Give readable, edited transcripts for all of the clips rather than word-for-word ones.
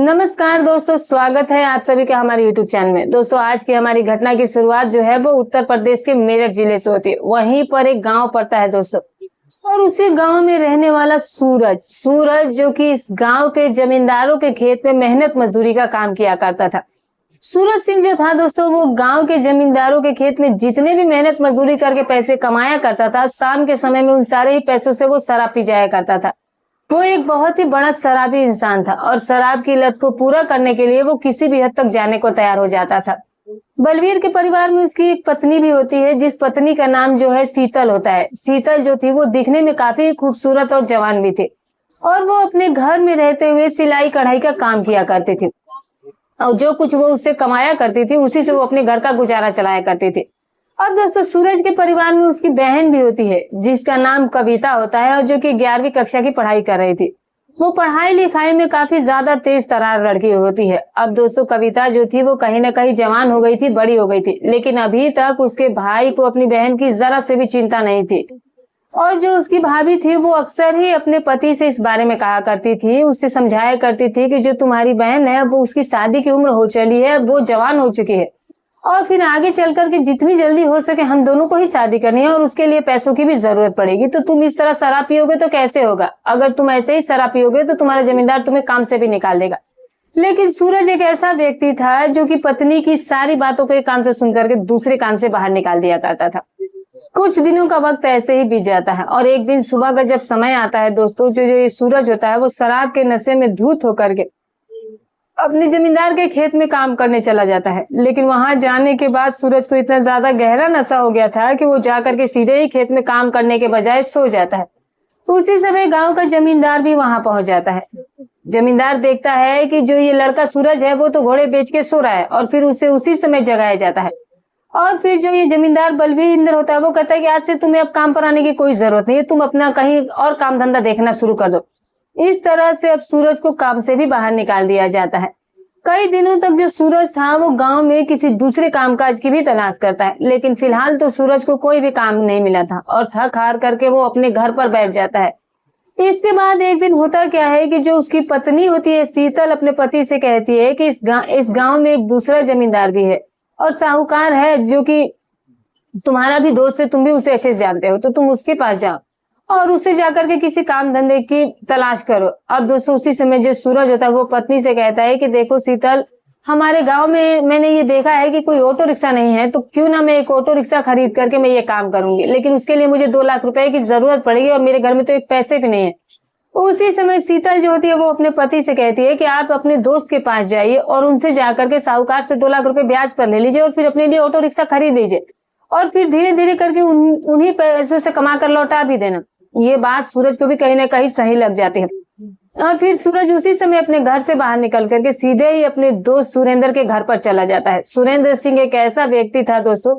नमस्कार दोस्तों, स्वागत है आप सभी का हमारे YouTube चैनल में। दोस्तों, आज की हमारी घटना की शुरुआत जो है वो उत्तर प्रदेश के मेरठ जिले से होती है। वहीं पर एक गांव पड़ता है दोस्तों, और उसी गांव में रहने वाला सूरज जो कि इस गांव के जमींदारों के खेत में मेहनत मजदूरी का काम किया करता था। सूरज सिंह जो था दोस्तों, वो गांव के जमींदारों के खेत में जितने भी मेहनत मजदूरी करके पैसे कमाया करता था, शाम के समय में उन सारे ही पैसों से वो शराब पी जाया करता था। वो एक बहुत ही बड़ा शराबी इंसान था और शराब की लत को पूरा करने के लिए वो किसी भी हद तक जाने को तैयार हो जाता था। बलवीर के परिवार में उसकी एक पत्नी भी होती है, जिस पत्नी का नाम जो है शीतल होता है। शीतल जो थी वो दिखने में काफी खूबसूरत और जवान भी थी, और वो अपने घर में रहते हुए सिलाई कढ़ाई का काम किया करती थी, और जो कुछ वो उससे कमाया करती थी उसी से वो अपने घर का गुजारा चलाया करती थी। और दोस्तों, सूरज के परिवार में उसकी बहन भी होती है, जिसका नाम कविता होता है, और जो कि 11वीं कक्षा की पढ़ाई कर रही थी। वो पढ़ाई लिखाई में काफी ज्यादा तेज तर्रार लड़की होती है। अब दोस्तों, कविता जो थी वो कहीं ना कहीं जवान हो गई थी, बड़ी हो गई थी, लेकिन अभी तक उसके भाई को अपनी बहन की जरा से भी चिंता नहीं थी। और जो उसकी भाभी थी वो अक्सर ही अपने पति से इस बारे में कहा करती थी, उससे समझाया करती थी कि जो तुम्हारी बहन है वो उसकी शादी की उम्र हो चली है, वो जवान हो चुकी है, और फिर आगे चल करके जितनी जल्दी हो सके हम दोनों को ही शादी करनी है, और उसके लिए पैसों की भी जरूरत पड़ेगी। तो तुम इस तरह शराब पियोगे तो कैसे होगा? अगर तुम ऐसे ही शराब पियोगे तो तुम्हारा जमींदार तुम्हें काम से भी निकाल देगा। लेकिन सूरज एक ऐसा व्यक्ति था जो कि पत्नी की सारी बातों को एक कान से सुन करके दूसरे कान से बाहर निकाल दिया करता था। कुछ दिनों का वक्त ऐसे ही बीत जाता है, और एक दिन सुबह का जब समय आता है दोस्तों, जो ये सूरज होता है वो शराब के नशे में धूत होकर के अपने जमींदार के खेत में काम करने चला जाता है। लेकिन वहां जाने के बाद सूरज को इतना ज्यादा गहरा नशा हो गया था कि वो जाकर के सीधे ही खेत में काम करने के बजाय सो जाता है। उसी समय गांव का जमींदार भी वहां पहुंच जाता है। जमींदार देखता है कि जो ये लड़का सूरज है वो तो घोड़े बेच के सो रहा है, और फिर उसे उसी समय जगाया जाता है। और फिर जो ये जमींदार बलवीर इंद्र होता है वो कहता है कि आज से तुम्हें अब काम पर आने की कोई जरूरत नहीं है, तुम अपना कहीं और काम धंधा देखना शुरू कर दो। इस तरह से अब सूरज को काम से भी बाहर निकाल दिया जाता है। कई दिनों तक जो सूरज था वो गांव में किसी दूसरे कामकाज की भी तलाश करता है, लेकिन फिलहाल तो सूरज को कोई भी काम नहीं मिला था, और थक हार करके वो अपने घर पर बैठ जाता है। इसके बाद एक दिन होता क्या है कि जो उसकी पत्नी होती है शीतल, अपने पति से कहती है कि इस गांव में एक दूसरा जमींदार भी है और साहूकार है, जो कि तुम्हारा भी दोस्त है, तुम भी उसे अच्छे से जानते हो, तो तुम उसके पास जाओ और उससे जाकर के किसी काम धंधे की तलाश करो। अब दोस्तों, उसी समय जो सूरज होता है वो पत्नी से कहता है कि देखो शीतल, हमारे गांव में मैंने ये देखा है कि कोई ऑटो रिक्शा नहीं है, तो क्यों ना मैं एक ऑटो रिक्शा खरीद करके मैं ये काम करूंगी, लेकिन उसके लिए मुझे 2 लाख रुपए की जरूरत पड़ेगी, और मेरे घर में तो एक पैसे भी नहीं है। उसी समय शीतल जो होती है वो अपने पति से कहती है कि आप अपने दोस्त के पास जाइए और उनसे जाकर के साहूकार से 2 लाख रुपए ब्याज पर ले लीजिए, और फिर अपने लिए ऑटो रिक्शा खरीद लीजिए, और फिर धीरे धीरे करके उन्हीं पैसों से कमा कर लौटा भी देना। ये बात सूरज को भी कहीं ना कहीं सही लग जाती है, और फिर सूरज उसी समय अपने घर से बाहर निकल करके सीधे ही अपने दोस्त सुरेंद्र के घर पर चला जाता है। सुरेंद्र सिंह एक ऐसा व्यक्ति था दोस्तों,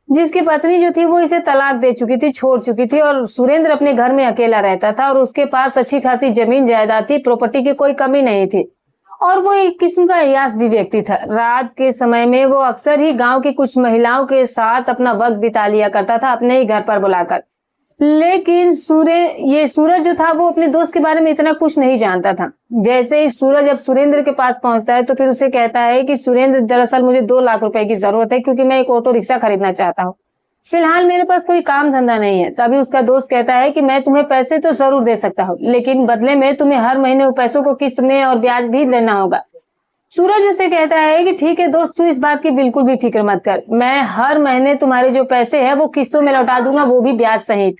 जिसकी पत्नी जो थी वो इसे तलाक दे चुकी थी, छोड़ चुकी थी, और सुरेंद्र अपने घर में अकेला रहता था, और उसके पास अच्छी खासी जमीन जायदाद थी, प्रॉपर्टी की कोई कमी नहीं थी, और वो एक किस्म का अय्याश भी व्यक्ति था। रात के समय में वो अक्सर ही गांव की कुछ महिलाओं के साथ अपना वक्त बिता लिया करता था, अपने ही घर पर बुलाकर। लेकिन ये सूरज जो था वो अपने दोस्त के बारे में इतना कुछ नहीं जानता था। जैसे ही सूरज अब सुरेंद्र के पास पहुंचता है तो फिर उसे कहता है कि सुरेंद्र, दरअसल मुझे 2 लाख रुपए की जरूरत है, क्योंकि मैं एक ऑटो रिक्शा खरीदना चाहता हूँ, फिलहाल मेरे पास कोई काम धंधा नहीं है। तभी उसका दोस्त कहता है कि मैं तुम्हें पैसे तो जरूर दे सकता हूँ, लेकिन बदले में तुम्हें हर महीने उन पैसों को किस्त में और ब्याज भी देना होगा। सूरज उसे कहता है कि ठीक है दोस्त, तू इस बात की बिल्कुल भी फिक्र मत कर, मैं हर महीने तुम्हारे जो पैसे है वो किस्तों में लौटा दूंगा, वो भी ब्याज सहित।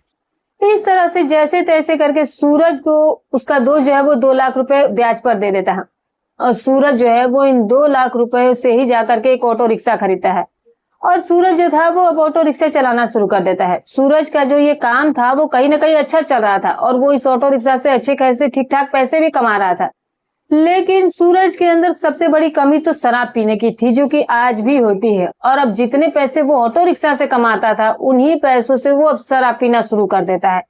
इस तरह से जैसे तैसे करके सूरज को उसका दोस्त जो है वो 2 लाख रुपए ब्याज पर दे देता है, और सूरज जो है वो इन 2 लाख रुपए से ही जाकर के एक ऑटो रिक्शा खरीदता है, और सूरज जो था वो अब ऑटो रिक्शा चलाना शुरू कर देता है। सूरज का जो ये काम था वो कहीं ना कहीं अच्छा चल रहा था, और वो इस ऑटो रिक्शा से अच्छे खासे ठीक ठाक पैसे भी कमा रहा था। लेकिन सूरज के अंदर सबसे बड़ी कमी तो शराब पीने की थी, जो कि आज भी होती है, और अब जितने पैसे वो ऑटो रिक्शा से कमाता था उन्हीं पैसों से वो अब शराब पीना शुरू कर देता है।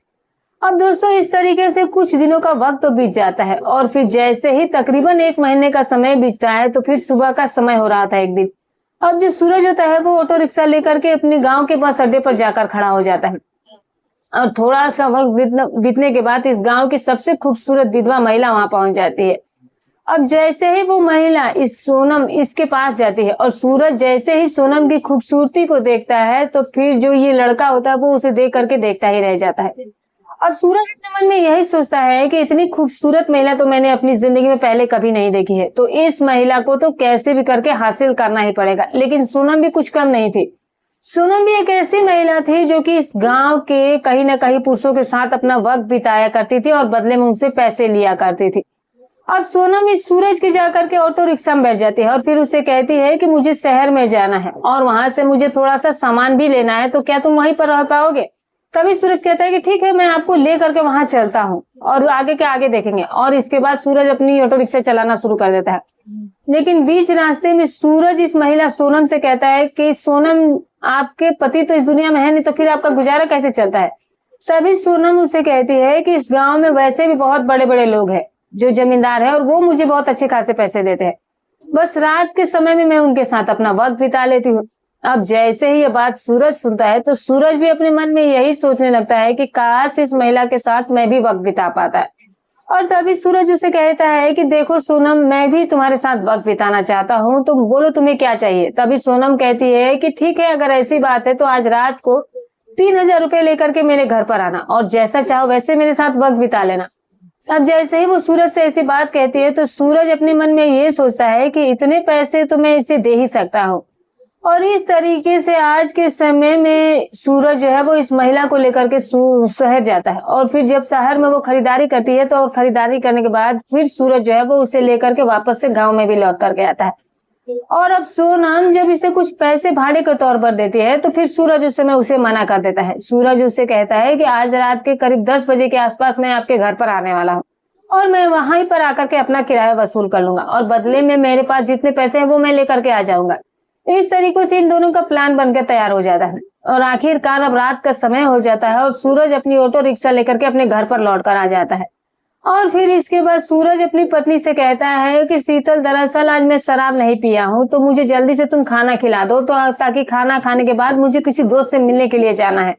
अब दोस्तों, इस तरीके से कुछ दिनों का वक्त तो बीत जाता है, और फिर जैसे ही तकरीबन 1 महीने का समय बीतता है तो फिर सुबह का समय हो रहा था एक दिन। अब जो सूरज होता है वो ऑटो रिक्शा लेकर के अपने गांव के बस अड्डे पर जाकर खड़ा हो जाता है, और थोड़ा सा वक्त बीतने के बाद इस गांव की सबसे खूबसूरत विधवा महिला वहां पहुंच जाती है। अब जैसे ही वो महिला इस सोनम इसके पास जाती है और सूरज जैसे ही सोनम की खूबसूरती को देखता है तो फिर जो ये लड़का होता है वो उसे देख करके देखता ही रह जाता है। अब सूरज अपने मन में यही सोचता है कि इतनी खूबसूरत महिला तो मैंने अपनी जिंदगी में पहले कभी नहीं देखी है, तो इस महिला को तो कैसे भी करके हासिल करना ही पड़ेगा। लेकिन सोनम भी कुछ कम नहीं थी। सोनम भी एक ऐसी महिला थी जो कि इस गांव के कहीं ना कहीं पुरुषों के साथ अपना वक्त बिताया करती थी और बदले में उनसे पैसे लिया करती थी। अब सोनम इस सूरज की जाकर के ऑटो रिक्शा में बैठ जाती है और फिर उसे कहती है कि मुझे शहर में जाना है और वहां से मुझे थोड़ा सा सामान भी लेना है, तो क्या तुम वहीं पर रह पाओगे? तभी सूरज कहता है कि ठीक है, मैं आपको ले करके वहां चलता हूँ और आगे के आगे देखेंगे। और इसके बाद सूरज अपनी ऑटो रिक्शा चलाना शुरू कर देता है। लेकिन बीच रास्ते में सूरज इस महिला सोनम से कहता है कि सोनम, आपके पति तो इस दुनिया में है नहीं, तो फिर आपका गुजारा कैसे चलता है? तभी सोनम उसे कहती है कि इस गांव में वैसे भी बहुत बड़े बड़े लोग हैं जो जमींदार है और वो मुझे बहुत अच्छे खासे पैसे देते हैं, बस रात के समय में मैं उनके साथ अपना वक्त बिता लेती हूँ। अब जैसे ही ये बात सूरज सुनता है तो सूरज भी अपने मन में यही सोचने लगता है कि काश इस महिला के साथ मैं भी वक्त बिता पाता है। और तभी सूरज उसे कहता है कि देखो सोनम, मैं भी तुम्हारे साथ वक्त बिताना चाहता हूँ, तो बोलो तुम्हें क्या चाहिए? तभी सोनम कहती है कि ठीक है, अगर ऐसी बात है तो आज रात को 3000 रुपए लेकर के मेरे घर पर आना और जैसा चाहो वैसे मेरे साथ वक्त बिता लेना। अब जैसे ही वो सूरज से ऐसी बात कहती है तो सूरज अपने मन में ये सोचता है कि इतने पैसे तो मैं इसे दे ही सकता हूँ। और इस तरीके से आज के समय में सूरज जो है वो इस महिला को लेकर के शहर जाता है और फिर जब शहर में वो खरीदारी करती है तो और खरीदारी करने के बाद फिर सूरज जो है वो उसे लेकर के वापस से गांव में भी लौट करके आता है। और अब सोनम जब इसे कुछ पैसे भाड़े के तौर पर देती है तो फिर सूरज उस समय उसे मना कर देता है। सूरज उसे कहता है कि आज रात के करीब 10 बजे के आसपास मैं आपके घर पर आने वाला हूँ और मैं वहां पर आकर के अपना किराया वसूल कर लूंगा और बदले में मेरे पास जितने पैसे हैं वो मैं लेकर के आ जाऊंगा। इस तरीके से इन दोनों का प्लान बनकर तैयार हो जाता है और आखिरकार अब रात का समय हो जाता है और सूरज अपनी ऑटो रिक्शा लेकर के अपने घर पर लौट कर आ जाता है। और फिर इसके बाद सूरज अपनी पत्नी से कहता है कि शीतल, दरअसल आज मैं शराब नहीं पिया हूँ, तो मुझे जल्दी से तुम खाना खिला दो, तो ताकि खाना खाने के बाद मुझे किसी दोस्त से मिलने के लिए जाना है।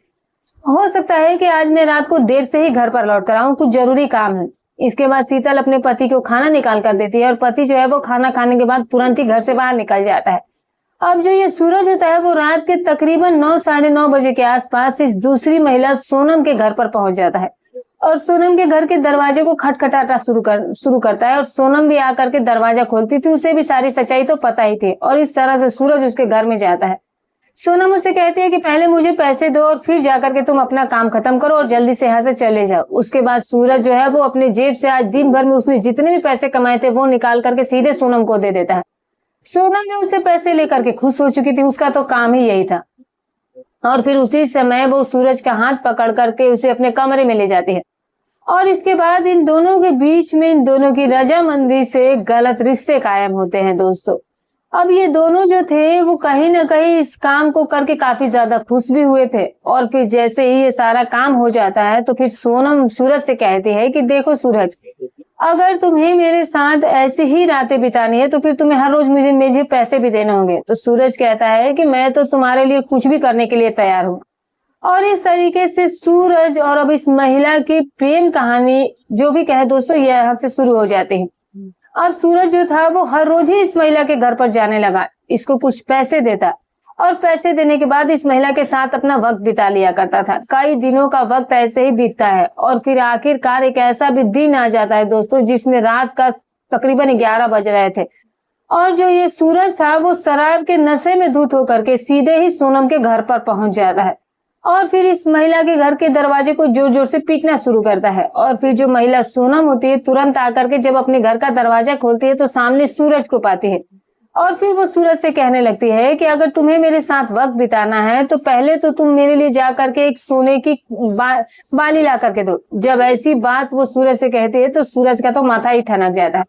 हो सकता है कि आज मैं रात को देर से ही घर पर लौट कर आऊं, कुछ जरूरी काम है। इसके बाद शीतल अपने पति को खाना निकाल कर देती है और पति जो है वो खाना खाने के बाद तुरंत ही घर से बाहर निकल जाता है। अब जो ये सूरज होता है वो रात के तकरीबन 9 साढ़े 9 बजे के आसपास इस दूसरी महिला सोनम के घर पर पहुंच जाता है और सोनम के घर के दरवाजे को खटखटाना शुरू करता है और सोनम भी आकर के दरवाजा खोलती थी। उसे भी सारी सच्चाई तो पता ही थी और इस तरह से सूरज उसके घर में जाता है। सोनम उसे कहती है कि पहले मुझे पैसे दो और फिर जाकर के तुम अपना काम खत्म करो और जल्दी से यहाँ से चले जाओ। उसके बाद सूरज जो है वो अपने जेब से आज दिन भर में उसने जितने भी पैसे कमाए थे वो निकाल करके सीधे सोनम को दे देता है। सोनम भी उसे पैसे लेकर के खुश हो चुकी थी, उसका तो काम ही यही था। और फिर उसी समय वो सूरज का हाथ पकड़ करके उसे अपने कमरे में ले जाती है और इसके बाद इन दोनों के बीच में इन दोनों की रजामंदी से गलत रिश्ते कायम होते हैं दोस्तों। अब ये दोनों जो थे वो कहीं ना कहीं इस काम को करके काफी ज्यादा खुश भी हुए थे और फिर जैसे ही ये सारा काम हो जाता है तो फिर सोनम सूरज से कहती है कि देखो सूरज, अगर तुम्हें मेरे साथ ऐसी ही रातें बितानी है तो फिर तुम्हें हर रोज मुझे पैसे भी देने होंगे। तो सूरज कहता है कि मैं तो तुम्हारे लिए कुछ भी करने के लिए तैयार हूँ। और इस तरीके से सूरज और अब इस महिला की प्रेम कहानी जो भी कहे दोस्तों ये यहाँ से शुरू हो जाती है। अब सूरज जो था वो हर रोज ही इस महिला के घर पर जाने लगा, इसको कुछ पैसे देता और पैसे देने के बाद इस महिला के साथ अपना वक्त बिता लिया करता था। कई दिनों का वक्त ऐसे ही बीतता है और फिर आखिरकार एक ऐसा भी दिन आ जाता है दोस्तों जिसमें रात का तकरीबन 11 बज रहे थे और जो ये सूरज था वो शराब के नशे में धुत होकर के सीधे ही सोनम के घर पर पहुंच जाता है और फिर इस महिला के घर के दरवाजे को जोर जोर से पीटना शुरू करता है। और फिर जो महिला सोनम होती है तुरंत आकर के जब अपने घर का दरवाजा खोलती है तो सामने सूरज को पाती है और फिर वो सूरज से कहने लगती है कि अगर तुम्हें मेरे साथ वक्त बिताना है तो पहले तो तुम मेरे लिए जा करके एक सोने की बाली ला करके दो। जब ऐसी बात वो सूरज से कहती है तो सूरज का तो माथा ही ठनक जाता है।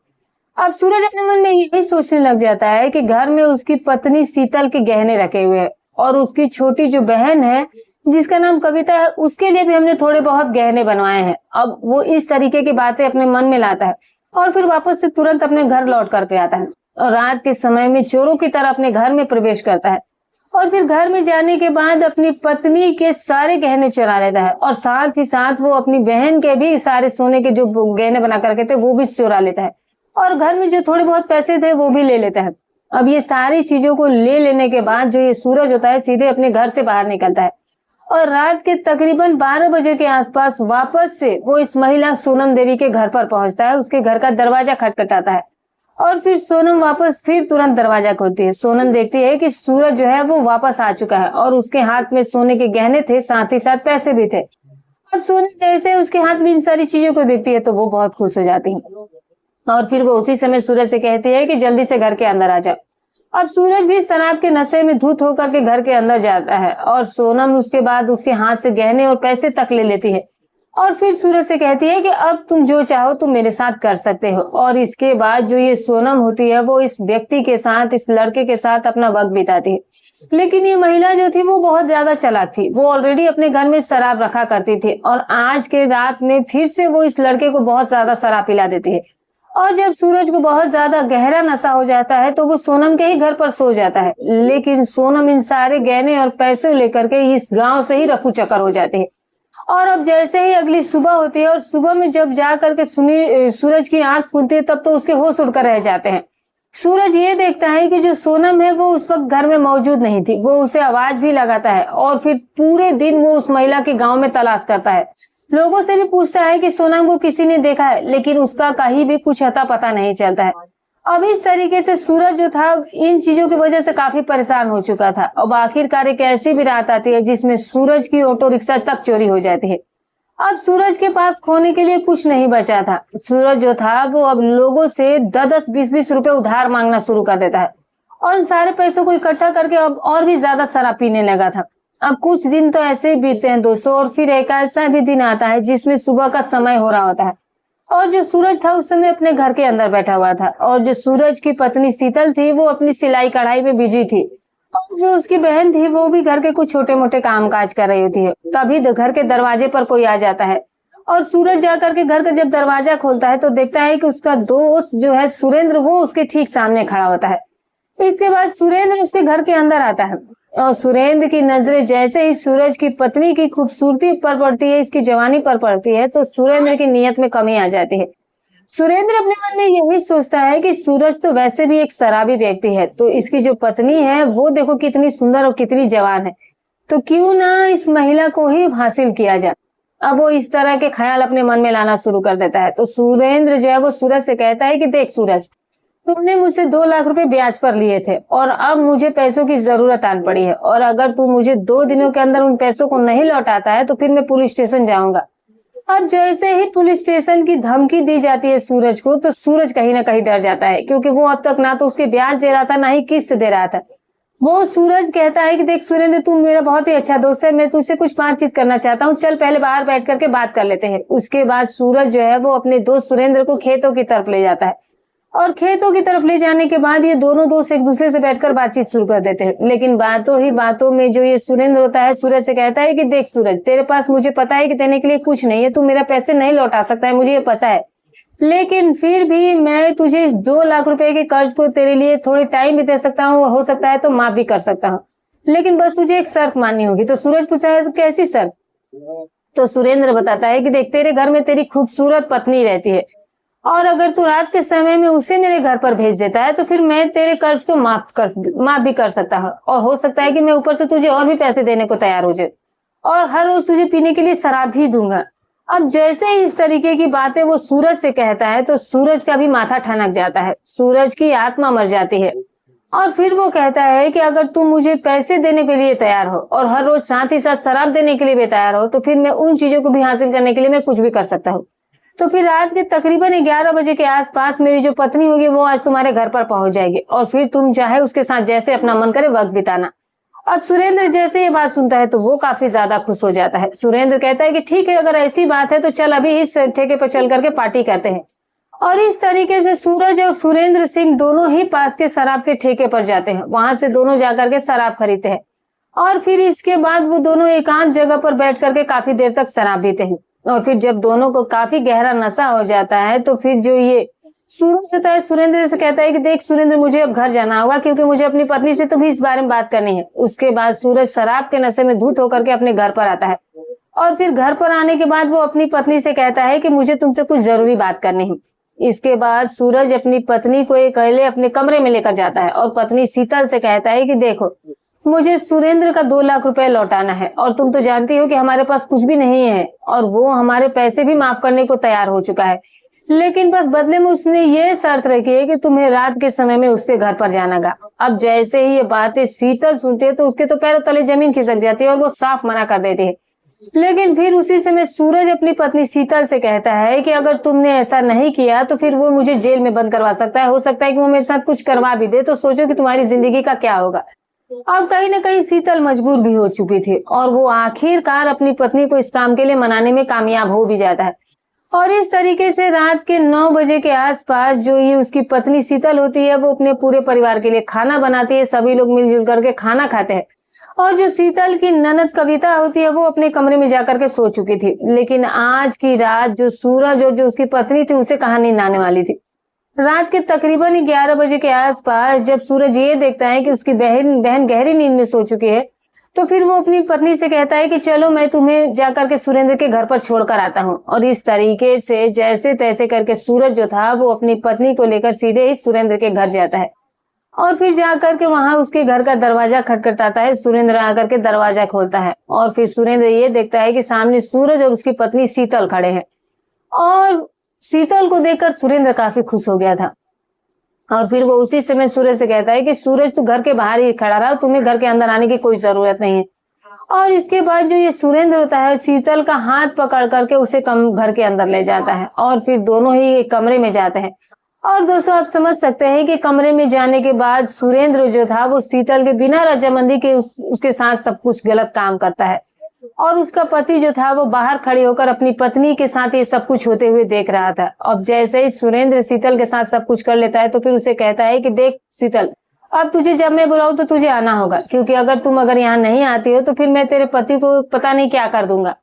अब सूरज अपने मन में यही सोचने लग जाता है कि घर में उसकी पत्नी शीतल के गहने रखे हुए हैं और उसकी छोटी जो बहन है जिसका नाम कविता है उसके लिए भी हमने थोड़े बहुत गहने बनवाए हैं। अब वो इस तरीके की बातें अपने मन में लाता है और फिर वापस से तुरंत अपने घर लौट करके आता है और रात के समय में चोरों की तरह अपने घर में प्रवेश करता है और फिर घर में जाने के बाद अपनी पत्नी के सारे गहने चुरा लेता है और साथ ही साथ वो अपनी बहन के भी सारे सोने के जो गहने बना कर रखे थे वो भी चुरा लेता है और घर में जो थोड़े बहुत पैसे थे वो भी ले लेता है। अब ये सारी चीजों को ले लेने के बाद जो ये सूरज होता है सीधे अपने घर से बाहर निकलता है और रात के तकरीबन 12 बजे के आसपास वापस से वो इस महिला सोनम देवी के घर पर पहुंचता है। उसके घर का दरवाजा खटखटाता है और फिर सोनम वापस फिर तुरंत दरवाजा खोलती है। सोनम देखती है कि सूरज जो है वो वापस आ चुका है और उसके हाथ में सोने के गहने थे, साथ ही साथ पैसे भी थे। अब सोनम जैसे उसके हाथ में इन सारी चीजों को देखती है तो वो बहुत खुश हो जाती है और फिर वो उसी समय सूरज से कहती है कि जल्दी से घर के अंदर आ जाओ। अब सूरज भी शराब के नशे में धुत होकर के घर के अंदर जाता है और सोनम उसके बाद उसके हाथ से गहने और पैसे तक ले लेती है और फिर सूरज से कहती है कि अब तुम जो चाहो तुम मेरे साथ कर सकते हो। और इसके बाद जो ये सोनम होती है वो इस व्यक्ति के साथ, इस लड़के के साथ अपना वक्त बिताती है। लेकिन ये महिला जो थी वो बहुत ज्यादा चालाक थी। वो ऑलरेडी अपने घर में शराब रखा करती थी और आज के रात में फिर से वो इस लड़के को बहुत ज्यादा शराब पिला देती है। और जब सूरज को बहुत ज्यादा गहरा नशा हो जाता है तो वो सोनम के ही घर पर सो जाता है। लेकिन सोनम इन सारे गहने और पैसे लेकर के इस गांव से ही रफू चक्कर हो जाती है। और अब जैसे ही अगली सुबह होती है और सुबह में जब जा करके सूरज की आंख खुलती है तब तो उसके होश उड़कर रह जाते हैं। सूरज ये देखता है कि जो सोनम है वो उस वक्त घर में मौजूद नहीं थी। वो उसे आवाज भी लगाता है और फिर पूरे दिन वो उस महिला के गांव में तलाश करता है। लोगों से भी पूछता है कि सोनम को किसी ने देखा है, लेकिन उसका कहीं भी कुछ अता पता नहीं चलता है। अब इस तरीके से सूरज जो था इन चीजों की वजह से काफी परेशान हो चुका था। अब आखिरकार एक ऐसी भी रात आती है जिसमें सूरज की ऑटो रिक्शा तक चोरी हो जाती है। अब सूरज के पास खोने के लिए कुछ नहीं बचा था। सूरज जो था वो अब लोगों से 10-10, 20-20 रुपए उधार मांगना शुरू कर देता है और सारे पैसों को इकट्ठा करके अब और भी ज्यादा शराब पीने लगा था। अब कुछ दिन तो ऐसे ही बीतते हैं दोस्तों और फिर एक ऐसा भी दिन आता है जिसमें सुबह का समय हो रहा होता है और जो सूरज था उस समय अपने घर के अंदर बैठा हुआ था और जो सूरज की पत्नी शीतल थी वो अपनी सिलाई कढ़ाई में बिजी थी और जो उसकी बहन थी वो भी घर के कुछ छोटे मोटे काम काज कर रही होती है। तभी घर के दरवाजे पर कोई आ जाता है और सूरज जाकर के घर का जब दरवाजा खोलता है तो देखता है कि उसका दोस्त जो है सुरेंद्र वो उसके ठीक सामने खड़ा होता है। इसके बाद सुरेंद्र उसके घर के अंदर आता है और सुरेंद्र की नजरें जैसे ही सूरज की पत्नी की खूबसूरती पर पड़ती है, इसकी जवानी पर पड़ती है, तो सुरेंद्र की नीयत में कमी आ जाती है। सुरेंद्र अपने मन में यही सोचता है कि सूरज तो वैसे भी एक शराबी व्यक्ति है, तो इसकी जो पत्नी है वो देखो कितनी सुंदर और कितनी जवान है, तो क्यों ना इस महिला को ही हासिल किया जाए। अब वो इस तरह के ख्याल अपने मन में लाना शुरू कर देता है। तो सुरेंद्र जो है वो सूरज से कहता है कि देख सूरज, तुमने मुझसे 2 लाख रुपए ब्याज पर लिए थे और अब मुझे पैसों की जरूरत आन पड़ी है और अगर तू मुझे 2 दिनों के अंदर उन पैसों को नहीं लौटाता है तो फिर मैं पुलिस स्टेशन जाऊंगा। अब जैसे ही पुलिस स्टेशन की धमकी दी जाती है सूरज को तो सूरज कहीं ना कहीं डर जाता है, क्योंकि वो अब तक ना तो उसके ब्याज दे रहा था ना ही किस्त दे रहा था। वो सूरज कहता है कि देख सुरेंद्र, तू मेरा बहुत ही अच्छा दोस्त है, मैं तुझसे कुछ बातचीत करना चाहता हूँ, चल पहले बाहर बैठ करके बात कर लेते हैं। उसके बाद सूरज जो है वो अपने दोस्त सुरेंद्र को खेतों की तरफ ले जाता है और खेतों की तरफ ले जाने के बाद ये दोनों दोस्त एक दूसरे से बैठकर बातचीत शुरू कर देते हैं। लेकिन बातों ही बातों में जो ये सुरेंद्र होता है सूरज से कहता है कि देख सूरज, तेरे पास मुझे पता है कि देने के लिए कुछ नहीं है, तू मेरा पैसे नहीं लौटा सकता है, मुझे ये पता है, लेकिन फिर भी मैं तुझे इस 2 लाख रुपए के कर्ज को तेरे लिए थोड़ी टाइम भी दे सकता हूँ और हो सकता है तो माफ भी कर सकता हूँ, लेकिन बस तुझे एक शर्त माननी होगी। तो सूरज पूछा है तो कैसी शर्त? तो सुरेंद्र बताता है कि देख, तेरे घर में तेरी खूबसूरत पत्नी रहती है और अगर तू रात के समय में उसे मेरे घर पर भेज देता है तो फिर मैं तेरे कर्ज को माफ भी कर सकता हूँ और हो सकता है कि मैं ऊपर से तुझे और भी पैसे देने को तैयार हो जाए और हर रोज तुझे पीने के लिए शराब भी दूंगा। अब जैसे ही इस तरीके की बातें वो सूरज से कहता है तो सूरज का भी माथा ठनक जाता है, सूरज की आत्मा मर जाती है और फिर वो कहता है कि अगर तू मुझे पैसे देने के लिए तैयार हो और हर रोज साथ ही साथ शराब देने के लिए भी तैयार हो तो फिर मैं उन चीजों को भी हासिल करने के लिए मैं कुछ भी कर सकता हूँ। तो फिर रात के तकरीबन 11 बजे के आसपास मेरी जो पत्नी होगी वो आज तुम्हारे घर पर पहुंच जाएगी और फिर तुम चाहे उसके साथ जैसे अपना मन करे वक्त बिताना। अब सुरेंद्र जैसे ये बात सुनता है तो वो काफी ज्यादा खुश हो जाता है। सुरेंद्र कहता है कि ठीक है, अगर ऐसी बात है तो चल अभी इस ठेके पर चल करके पार्टी करते हैं। और इस तरीके से सूरज और सुरेंद्र सिंह दोनों ही पास के शराब के ठेके पर जाते हैं, वहां से दोनों जाकर के शराब खरीदते हैं और फिर इसके बाद वो दोनों एकांत जगह पर बैठ करके काफी देर तक शराब पीते हैं। और फिर जब दोनों को काफी गहरा नशा हो जाता है तो फिर जो ये सूरज होता है सुरेंद्र से कहता है कि देख सुरेंद्र, मुझे अब घर जाना होगा क्योंकि मुझे अपनी पत्नी से तो भी इस बारे में बात करनी है। उसके बाद सूरज शराब के नशे में धुत होकर के अपने घर पर आता है और फिर घर पर आने के बाद वो अपनी पत्नी से कहता है कि मुझे तुमसे कुछ जरूरी बात करनी है। इसके बाद सूरज अपनी पत्नी को अकेले अपने कमरे में लेकर जाता है और पत्नी शीतल से कहता है कि देखो, मुझे सुरेंद्र का 2 लाख रुपए लौटाना है और तुम तो जानती हो कि हमारे पास कुछ भी नहीं है और वो हमारे पैसे भी माफ करने को तैयार हो चुका है, लेकिन बस बदले में उसने ये शर्त रखी है कि तुम्हें रात के समय में उसके घर पर जाना गा। अब जैसे ही ये बातें शीतल सुनती है तो उसके तो पैरों तले जमीन खिसक जाती है और वो साफ मना कर देती है। लेकिन फिर उसी समय सूरज अपनी पत्नी शीतल से कहता है कि अगर तुमने ऐसा नहीं किया तो फिर वो मुझे जेल में बंद करवा सकता है, हो सकता है कि वो मेरे साथ कुछ करवा भी दे, तो सोचो कि तुम्हारी जिंदगी का क्या होगा। अब कहीं ना कहीं शीतल मजबूर भी हो चुकी थी और वो आखिरकार अपनी पत्नी को इस काम के लिए मनाने में कामयाब हो भी जाता है। और इस तरीके से रात के 9 बजे के आसपास जो ये उसकी पत्नी शीतल होती है वो अपने पूरे परिवार के लिए खाना बनाती है, सभी लोग मिलजुल करके खाना खाते हैं। और जो शीतल की ननद कविता होती है वो अपने कमरे में जाकर के सो चुकी थी, लेकिन आज की रात जो सूरज और जो उसकी पत्नी थी उसे कहानी नींद आने वाली थी। रात के तकरीबन 11 बजे के आसपास जब सूरज ये देखता है कि उसकी बहन गहरी नींद में सो चुकी है, तो फिर वो अपनी पत्नी से कहता है कि चलो मैं तुम्हें जाकर के सुरेंद्र के घर पर छोड़कर आता हूँ। और इस तरीके से जैसे तैसे करके सूरज जो था वो अपनी पत्नी को लेकर सीधे ही सुरेंद्र के घर जाता है और फिर जाकर के वहां उसके घर का दरवाजा खटखटाता है। सुरेंद्र आकर के दरवाजा खोलता है और फिर सुरेंद्र ये देखता है कि सामने सूरज और उसकी पत्नी शीतल खड़े हैं और शीतल को देखकर सुरेंद्र काफी खुश हो गया था। और फिर वो उसी समय सूरज से कहता है कि सूरज तू घर के बाहर ही खड़ा रहा, तुम्हें घर के अंदर आने की कोई जरूरत नहीं है। और इसके बाद जो ये सुरेंद्र होता है शीतल का हाथ पकड़ करके उसे घर के अंदर ले जाता है और फिर दोनों ही एक कमरे में जाते हैं। और दोस्तों आप समझ सकते हैं कि कमरे में जाने के बाद सुरेंद्र जो था वो शीतल के बिना रजामंदी के उसके साथ सब कुछ गलत काम करता है और उसका पति जो था वो बाहर खड़े होकर अपनी पत्नी के साथ ये सब कुछ होते हुए देख रहा था। अब जैसे ही सुरेंद्र शीतल के साथ सब कुछ कर लेता है तो फिर उसे कहता है कि देख शीतल, अब तुझे जब मैं बुलाऊं तो तुझे आना होगा, क्योंकि अगर यहाँ नहीं आती हो तो फिर मैं तेरे पति को पता नहीं क्या कर दूंगा।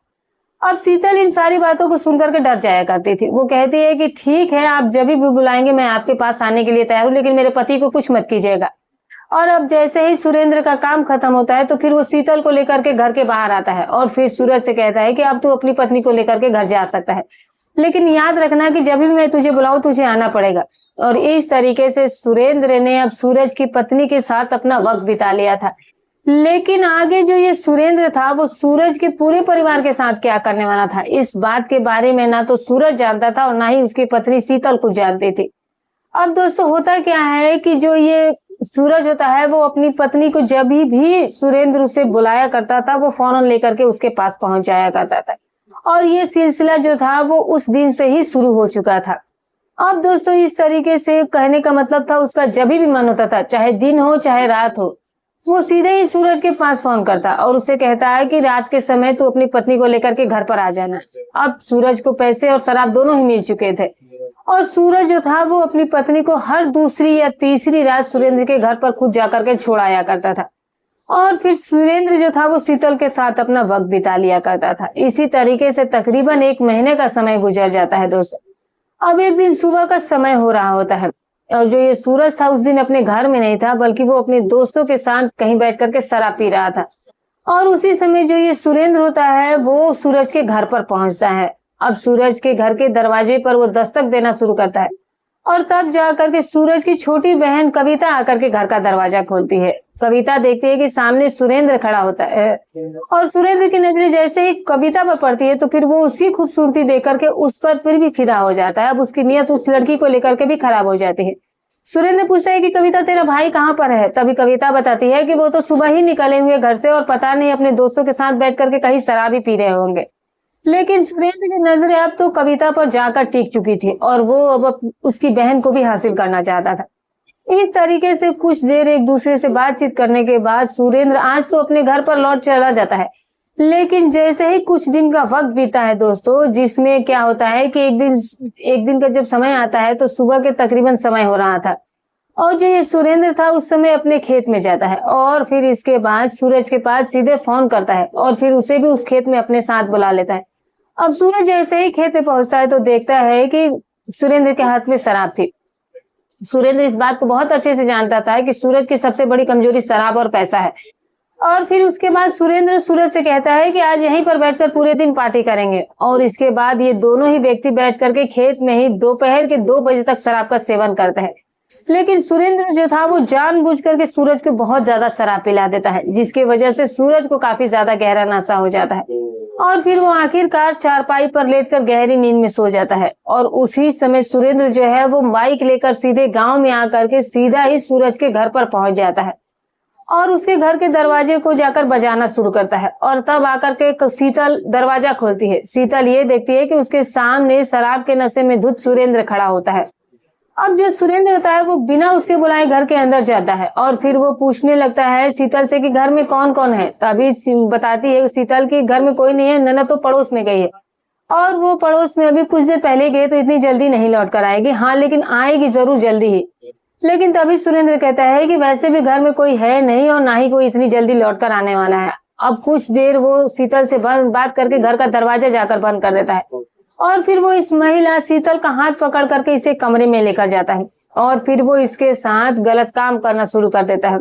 अब शीतल इन सारी बातों को सुनकर के डर जाया करती थी। वो कहती है कि ठीक है, आप जब भी बुलाएंगे मैं आपके पास आने के लिए तैयार हूँ, लेकिन मेरे पति को कुछ मत कीजिएगा। और अब जैसे ही सुरेंद्र का काम खत्म होता है तो फिर वो शीतल को लेकर के घर के बाहर आता है और फिर सूरज से कहता है कि अब तू अपनी पत्नी को लेकर के घर जा सकता है, लेकिन याद रखना कि जब भी मैं तुझे बुलाऊं तुझे आना पड़ेगा। और इस तरीके से सुरेंद्र ने अब सूरज की पत्नी के साथ अपना वक्त बिता लिया था। लेकिन आगे जो ये सुरेंद्र था वो सूरज के पूरे परिवार के साथ क्या करने वाला था, इस बात के बारे में ना तो सूरज जानता था और ना ही उसकी पत्नी शीतल कुछ जानती थी। अब दोस्तों होता क्या है कि जो ये सूरज होता है वो अपनी पत्नी को जब भी सुरेंद्र उसे बुलाया करता था वो फौरन लेकर के उसके पास पहुंच जाया करता था और ये सिलसिला जो था वो उस दिन से ही शुरू हो चुका था। अब दोस्तों इस तरीके से कहने का मतलब था उसका जब भी मन होता था, चाहे दिन हो चाहे रात हो, वो सीधे ही सूरज के पास फोन करता और उससे कहता है कि रात के समय तू अपनी पत्नी को लेकर के घर पर आ जाना। अब सूरज को पैसे और शराब दोनों ही मिल चुके थे और सूरज जो था वो अपनी पत्नी को हर दूसरी या तीसरी रात सुरेंद्र के घर पर खुद जाकर के छोड़ाया करता था और फिर सुरेंद्र जो था वो शीतल के साथ अपना वक्त बिता लिया करता था। इसी तरीके से तकरीबन 1 महीने का समय गुजर जाता है दोस्तों। अब एक दिन सुबह का समय हो रहा होता है और जो ये सूरज था उस दिन अपने घर में नहीं था, बल्कि वो अपने दोस्तों के साथ कहीं बैठ करके शराब पी रहा था। और उसी समय जो ये सुरेंद्र होता है वो सूरज के घर पर पहुंचता है। अब सूरज के घर के दरवाजे पर वो दस्तक देना शुरू करता है और तब जाकर के सूरज की छोटी बहन कविता आकर के घर का दरवाजा खोलती है। कविता देखती है कि सामने सुरेंद्र खड़ा होता है और सुरेंद्र की नजरें जैसे ही कविता पर पड़ती है तो फिर वो उसकी खूबसूरती देख करके उस पर फिर भी फिदा हो जाता है। अब उसकी नियत उस लड़की को लेकर के भी खराब हो जाती है। सुरेंद्र पूछता है कि कविता तेरा भाई कहाँ पर है? तभी कविता बताती है कि वो तो सुबह ही निकले हुए घर से और पता नहीं अपने दोस्तों के साथ बैठ करके कहीं शराब ही पी रहे होंगे। लेकिन सुरेंद्र की नजरें अब तो कविता पर जाकर टिक चुकी थी और वो अब उसकी बहन को भी हासिल करना चाहता था। इस तरीके से कुछ देर एक दूसरे से बातचीत करने के बाद सुरेंद्र आज तो अपने घर पर लौट चला जाता है। लेकिन जैसे ही कुछ दिन का वक्त बीता है दोस्तों, जिसमें क्या होता है कि एक दिन का जब समय आता है तो सुबह के तकरीबन समय हो रहा था और जो ये सुरेंद्र था उस समय अपने खेत में जाता है और फिर इसके बाद सूरज के पास सीधे फोन करता है और फिर उसे भी उस खेत में अपने साथ बुला लेता है। अब सूरज जैसे ही खेत में पहुंचता है तो देखता है कि सुरेंद्र के हाथ में शराब थी। सुरेंद्र इस बात को बहुत अच्छे से जानता था कि सूरज की सबसे बड़ी कमजोरी शराब और पैसा है और फिर उसके बाद सुरेंद्र सूरज से कहता है कि आज यहीं पर बैठकर पूरे दिन पार्टी करेंगे। और इसके बाद ये दोनों ही व्यक्ति बैठ करके खेत में ही दोपहर के 2 बजे तक शराब का सेवन करते हैं। लेकिन सुरेंद्र जो था वो जानबूझ करके सूरज को बहुत ज्यादा शराब पिला देता है, जिसकी वजह से सूरज को काफी ज्यादा गहरा नशा हो जाता है और फिर वो आखिरकार चारपाई पर लेटकर गहरी नींद में सो जाता है। और उसी समय सुरेंद्र जो है वो माइक लेकर सीधे गांव में आकर के सीधा ही सूरज के घर पर पहुंच जाता है और उसके घर के दरवाजे को जाकर बजाना शुरू करता है। और तब आकर के शीतल दरवाजा खोलती है। शीतल ये देखती है कि उसके सामने शराब के नशे में धुत सुरेंद्र खड़ा होता है। अब जो सुरेंद्र होता है वो बिना उसके बुलाए घर के अंदर जाता है और फिर वो पूछने लगता है शीतल से कि घर में कौन कौन है। तभी बताती है शीतल कि घर में कोई नहीं है, ननद तो पड़ोस में गई है और वो पड़ोस में अभी कुछ देर पहले गई तो इतनी जल्दी नहीं लौट कर आएगी, हाँ लेकिन आएगी जरूर जल्दी ही। लेकिन तभी सुरेंद्र कहता है कि वैसे भी घर में कोई है नहीं और ना ही कोई इतनी जल्दी लौट कर आने वाला है। अब कुछ देर वो शीतल से बात करके घर का दरवाजा जाकर बंद कर देता है और फिर वो इस महिला शीतल का हाथ पकड़ करके इसे कमरे में लेकर जाता है और फिर वो इसके साथ गलत काम करना शुरू कर देता है।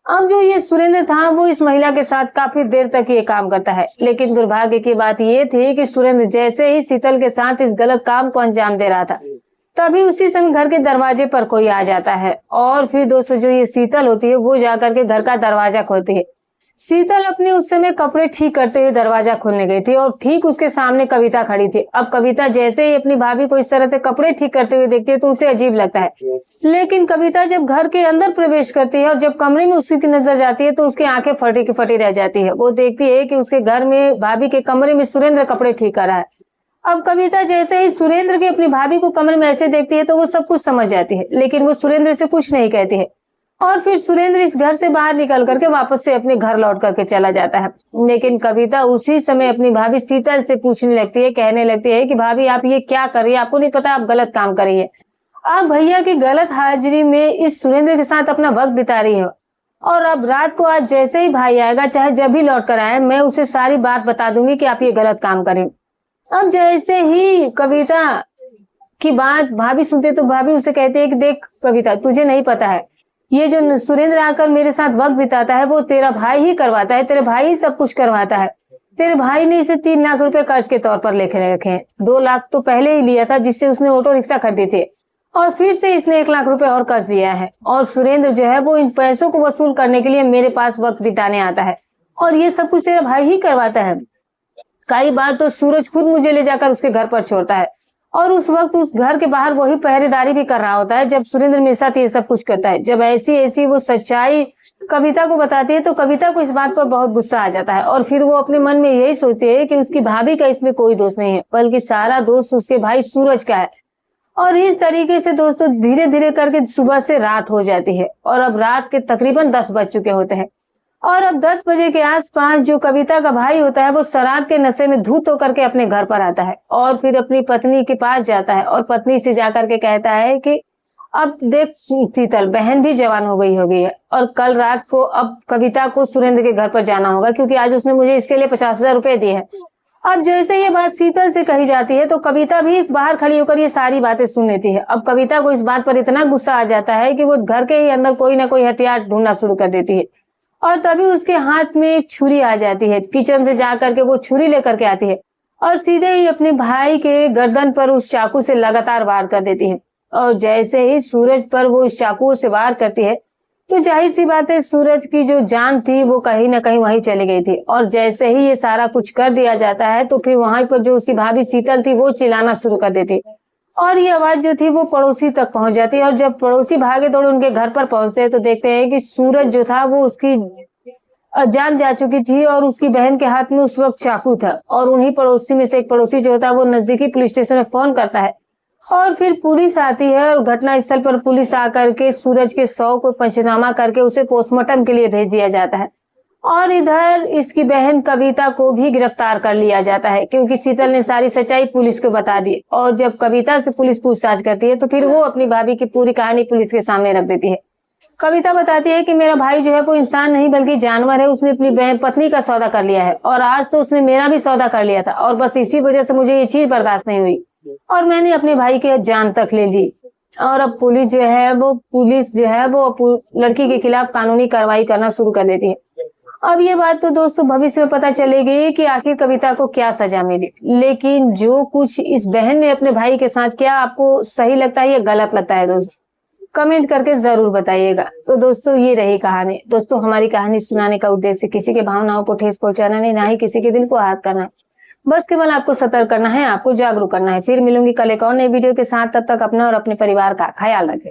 अब जो ये सुरेंद्र था वो इस महिला के साथ काफी देर तक ये काम करता है, लेकिन दुर्भाग्य की बात ये थी कि सुरेंद्र जैसे ही शीतल के साथ इस गलत काम को अंजाम दे रहा था तभी उसी समय घर के दरवाजे पर कोई आ जाता है और फिर दोस्तों जो ये शीतल होती है वो जाकर के घर का दरवाजा खोलती है। शीतल अपने उस समय कपड़े ठीक करते हुए दरवाजा खोलने गई थी और ठीक उसके सामने कविता खड़ी थी। अब कविता जैसे ही अपनी भाभी को इस तरह से कपड़े ठीक करते हुए देखती है तो उसे अजीब लगता है, लेकिन कविता जब घर के अंदर प्रवेश करती है और जब कमरे में उसकी नजर जाती है तो उसकी आंखें फटी की फटी रह जाती है। वो देखती है कि उसके घर में भाभी के कमरे में सुरेंद्र कपड़े ठीक कर रहा है। अब कविता जैसे ही सुरेंद्र की अपनी भाभी को कमरे में ऐसे देखती है तो वो सब कुछ समझ जाती है, लेकिन वो सुरेंद्र से कुछ नहीं कहती है और फिर सुरेंद्र इस घर से बाहर निकल करके वापस से अपने घर लौट करके चला जाता है। लेकिन कविता उसी समय अपनी भाभी शीतल से पूछने लगती है, कहने लगती है कि भाभी आप ये क्या कर रही है, आपको नहीं पता आप गलत काम कर रही है, आप भैया की गलत हाजिरी में इस सुरेंद्र के साथ अपना वक्त बिता रही है और अब रात को आज जैसे ही भाई आएगा चाहे जब भी लौट कर आए मैं उसे सारी बात बता दूंगी कि आप ये गलत काम करें। अब जैसे ही कविता की बात भाभी सुनते तो भाभी उसे कहती है कि देख कविता तुझे नहीं पता है, ये जो सुरेंद्र आकर मेरे साथ वक्त बिताता है वो तेरा भाई ही करवाता है, तेरे भाई ही सब कुछ करवाता है। तेरे भाई ने इसे 3 लाख रुपए कर्ज के तौर पर लेके रखे हैं। 2 लाख तो पहले ही लिया था जिससे उसने ऑटो रिक्शा खरीदी थी और फिर से इसने 1 लाख रुपए और कर्ज लिया है और सुरेंद्र जो है वो इन पैसों को वसूल करने के लिए मेरे पास वक्त बिताने आता है और ये सब कुछ तेरा भाई ही करवाता है। कई बार तो सूरज खुद मुझे ले जाकर उसके घर पर छोड़ता है और उस वक्त उस घर के बाहर वही पहरेदारी भी कर रहा होता है जब सुरेंद्र मेरे साथ ये सब कुछ करता है। जब ऐसी वो सच्चाई कविता को बताती है तो कविता को इस बात पर बहुत गुस्सा आ जाता है और फिर वो अपने मन में यही सोचती है कि उसकी भाभी का इसमें कोई दोष नहीं है बल्कि सारा दोष उसके भाई सूरज का है। और इस तरीके से दोस्तों धीरे धीरे करके सुबह से रात हो जाती है और अब रात के तकरीबन 10 बज चुके होते हैं और अब 10 बजे के आसपास जो कविता का भाई होता है वो शराब के नशे में धुत होकर के अपने घर पर आता है और फिर अपनी पत्नी के पास जाता है और पत्नी से जाकर के कहता है कि अब देख शीतल बहन भी जवान हो गई है और कल रात को अब कविता को सुरेंद्र के घर पर जाना होगा क्योंकि आज उसने मुझे इसके लिए 50,000 रुपए दिए हैं। अब जैसे ये बात शीतल से कही जाती है तो कविता भी बाहर खड़ी होकर ये सारी बातें सुन लेती है। अब कविता को इस बात पर इतना गुस्सा आ जाता है कि वो घर के ही अंदर कोई ना कोई हथियार ढूंढना शुरू कर देती है और तभी उसके हाथ में एक छुरी आ जाती है। किचन से जा करके वो छुरी लेकर के आती है और सीधे ही अपने भाई के गर्दन पर उस चाकू से लगातार वार कर देती है और जैसे ही सूरज पर वो उस चाकू से वार करती है तो जाहिर सी बात है सूरज की जो जान थी वो कहीं ना कहीं वहीं चली गई थी। और जैसे ही ये सारा कुछ कर दिया जाता है तो फिर वहां पर जो उसकी भाभी शीतल थी वो चिल्लाना शुरू कर देती और ये आवाज जो थी वो पड़ोसी तक पहुंच जाती है और जब पड़ोसी भागे दौड़ उनके घर पर पहुंचते हैं तो देखते हैं कि सूरज जो था वो उसकी जान जा चुकी थी और उसकी बहन के हाथ में उस वक्त चाकू था और उन्हीं पड़ोसी में से एक पड़ोसी जो होता है वो नजदीकी पुलिस स्टेशन में फोन करता है और फिर पुलिस आती है और घटना स्थल पर पुलिस आकर के सूरज के शव को पंचनामा करके उसे पोस्टमार्टम के लिए भेज दिया जाता है और इधर इसकी बहन कविता को भी गिरफ्तार कर लिया जाता है क्योंकि शीतल ने सारी सच्चाई पुलिस को बता दी। और जब कविता से पुलिस पूछताछ करती है तो फिर वो अपनी भाभी की पूरी कहानी पुलिस के सामने रख देती है। कविता बताती है कि मेरा भाई जो है वो इंसान नहीं बल्कि जानवर है, उसने अपनी बहन पत्नी का सौदा कर लिया है और आज तो उसने मेरा भी सौदा कर लिया था और बस इसी वजह से मुझे ये चीज बर्दाश्त नहीं हुई और मैंने अपने भाई की जान तक ले ली। और अब पुलिस जो है वो लड़की के खिलाफ कानूनी कार्रवाई करना शुरू कर देती है अब ये बात तो दोस्तों भविष्य में पता चलेगी कि आखिर कविता को क्या सजा मिली, लेकिन जो कुछ इस बहन ने अपने भाई के साथ किया, आपको सही लगता है या गलत लगता है दोस्तों? कमेंट करके जरूर बताइएगा। तो दोस्तों ये रही कहानी। दोस्तों हमारी कहानी सुनाने का उद्देश्य किसी के भावनाओं को ठेस पहुंचाना नहीं, ना ही किसी के दिल को आहत करना है। बस केवल आपको सतर्क करना है, आपको जागरूक करना है। फिर मिलूंगी कल एक और नई वीडियो के साथ। तब तक अपना और अपने परिवार का ख्याल रखें।